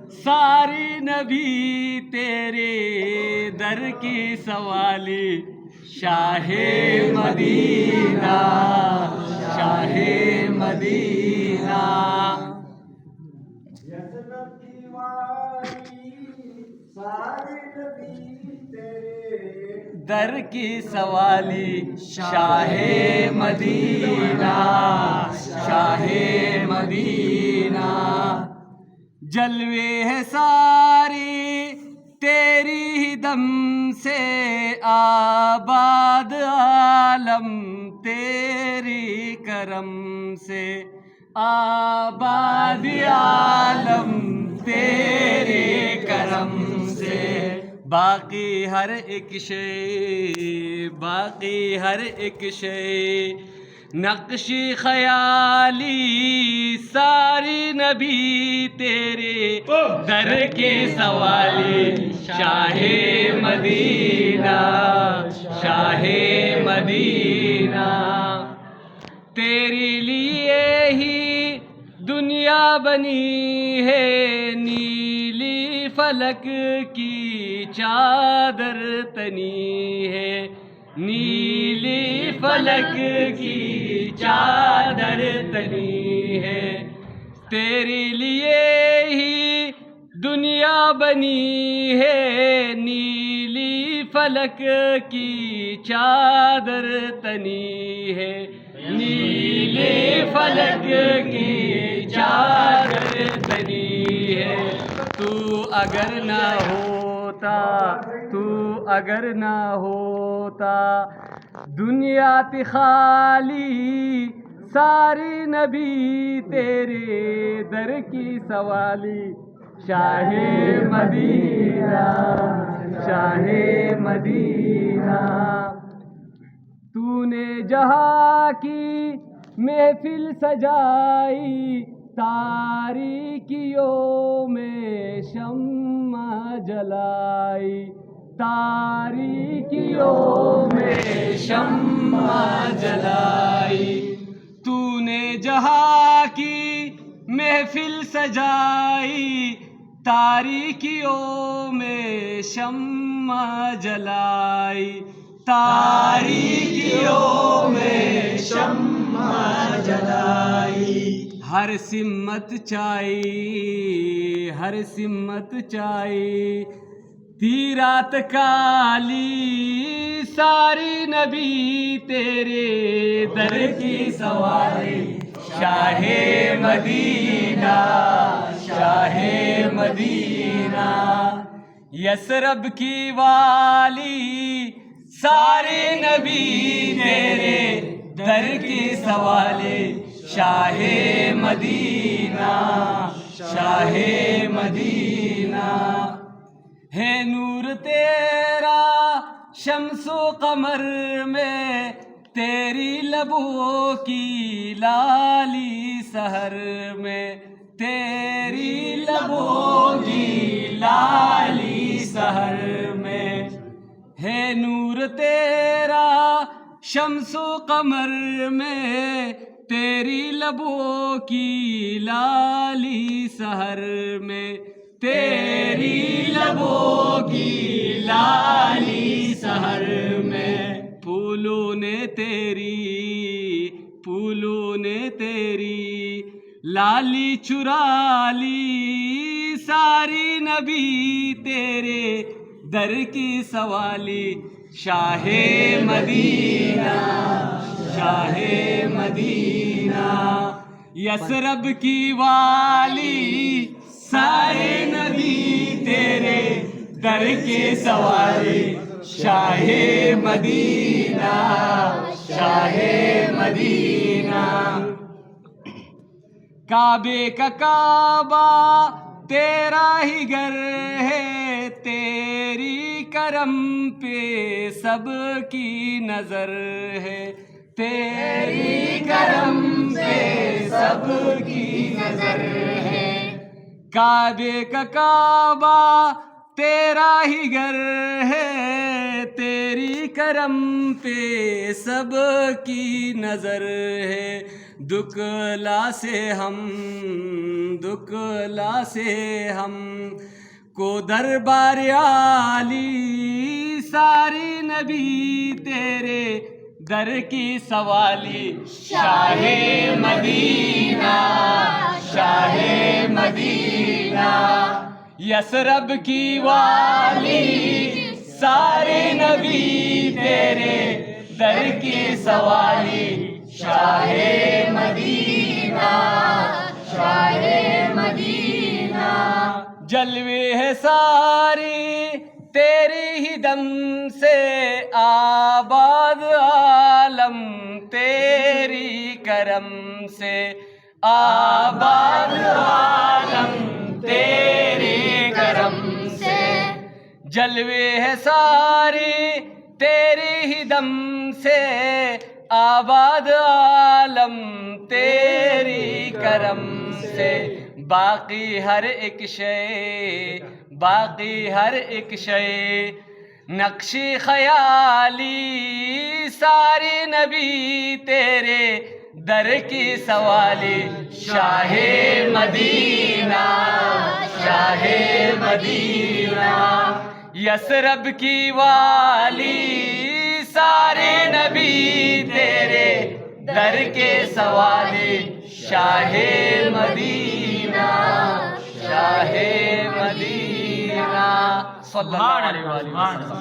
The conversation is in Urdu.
ساری نبی تیرے در کی سوالی شاہ مدینہ شاہ مدینہ در کی سوالی شاہ مدینہ شاہ مدینہ جلوے ہے ساری تیری ہی دم سے آباد عالم تیری کرم سے آباد عالم تیرے کرم سے باقی ہر ایک شے باقی ہر ایک شے نقشی خیالی ساری نبی تیرے در کے سوالی شاہ مدینہ شاہ مدینہ تیرے لیے ہی دنیا بنی ہے نیلی فلک کی چادر تنی ہے نیلی فلک کی چادر تنی ہے تیرے لیے ہی دنیا بنی ہے نیلی فلک کی چادر تنی ہے نیلے فلک کی چادر تنی ہے تو اگر نہ ہوتا تو اگر نہ ہوتا دنیا تھی خالی ساری نبی تیرے در کی سوالی شاہ مدینہ شاہ مدینہ تو نے جہاں کی محفل سجائی تاریکیوں میں شمع جلائی تاریکیوں میں شمع جلائی تو نے جہاں کی محفل سجائی تاریکیوں میں شمع جلائی تاریکیوں میں شمع جلائی ہر سمت چائی ہر سمت چائی تیرات کالی ساری نبی تیرے در کی سواری شاہ مدینہ شاہ مدینہ یثرب کی والی سارے نبی تیرے در کی سوالی شاہ مدینہ شاہ مدینہ ہے نور تیرا شمس و قمر میں تیری لبوں کی لالی سحر میں تیری لبوں کی لالی سحر میں ہے نور تیرا شمس و قمر میں تیری لبوں کی لالی سحر میں تیری لبوں کی لالی سحر میں پھولوں نے تیری لالی چرا لی ساری نبی تیرے در کی سوالی شاہ مدینہ شاہ مدینہ یثرب کی والی سارے نبی تیرے در کے سوالی شاہ مدینہ شاہ مدینہ کعبے کا کعبہ تیرا ہی گھر ہے تیری کرم پہ سب کی نظر ہے تیری کرم پہ سب کی نظر ہے کعبے کا کعبہ تیرا ہی گھر ہے تیری کرم پہ سب کی نظر ہے دکلا سے ہم کو دربار عالی، ساری نبی تیرے در کی سوالی، شاہ مدینہ یثرب کی والی، سارے نبی تیرے در کی سوالی، شاہ مدینہ جلوے ہے ساری تیری ہی دم سے، آباد عالم تیری کرم سے، آباد عالم تیرے کرم سے، جلوے ہے ساری تیری ہی دم سے، آباد عالم تیری کرم سے، باقی ہر ایک شے نقشی خیالی، ساری نبی تیرے در کی سوالی، شاہ مدینہ یثرب کی والی، سارے نبی تیرے در کے سوالی، شاہ مدینہ صلی اللہ علیہ وسلم۔